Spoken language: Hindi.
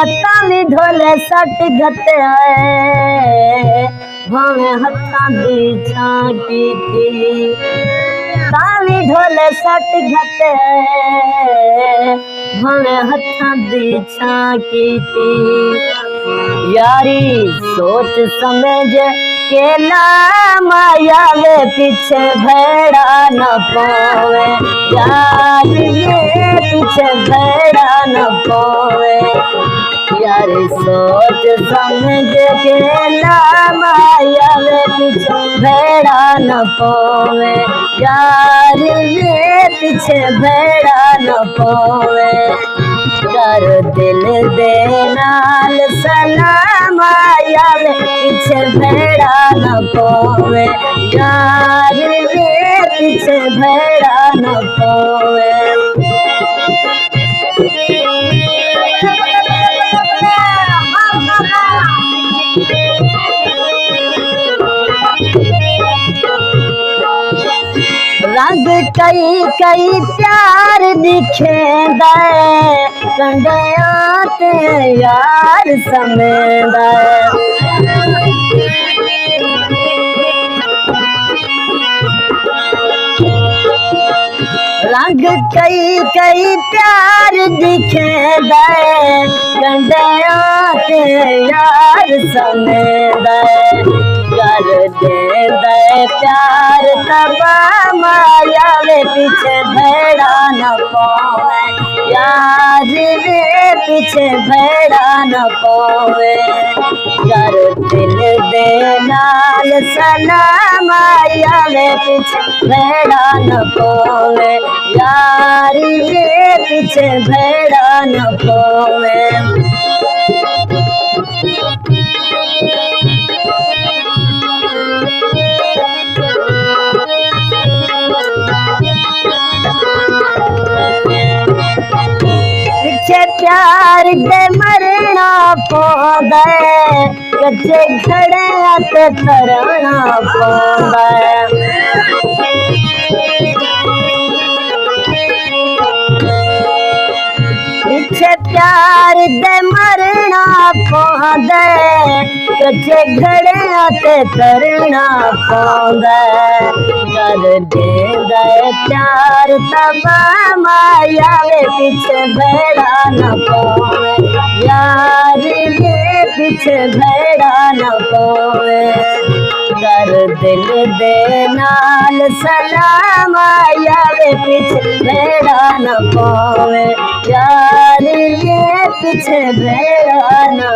ताली ढोले सट गते आए भावे हथा दी झांकी थी। ताली ढोले सट गते आए भावे हथा दी झांकी थी। यारी सोच समझ के नाम आवे पीछे भेड़ा न पावे। यार ये पीछे भेड़ा न पावे। यार सोच समझ के नाम आवे पीछे भेड़ा न पावे। यार ये पीछे भेड़ा न पावे। कर दिल दे नाल सलाम आवे पीछे भेड़ा न पावे। यार ये पीछे भेड़ा न पावे। रंग कई कई प्यार दिखे दे कंडियां ते यार समेद। रंग कई कई प्यार दिखे दे कंडियां ते यार समेद। कर दे दे प्यार तबा मायावे पीछे भेड़ा न पावे। यार रे पीछे भेड़ा न पावे। कर दिल दे नाल सलाम आवे पीछे भेड़ा न पावे। यार रे पीछे भेड़ा न पावे। प्यार दे मरना पौंदा कच्चे खड़े ते तरना पौंदा। पीछे प्यार दे मरना पौंदा कच्चे खड़े ते तरना पौंदा। कर दे दे प्यार तबा मायावे पीछे भेड़ा न पावे। यार ये पीछे भेड़ा न पावे। कर दिल दे नाल सलाम आवे पीछे भेड़ा न पावे। यार ये पीछे भेड़ा न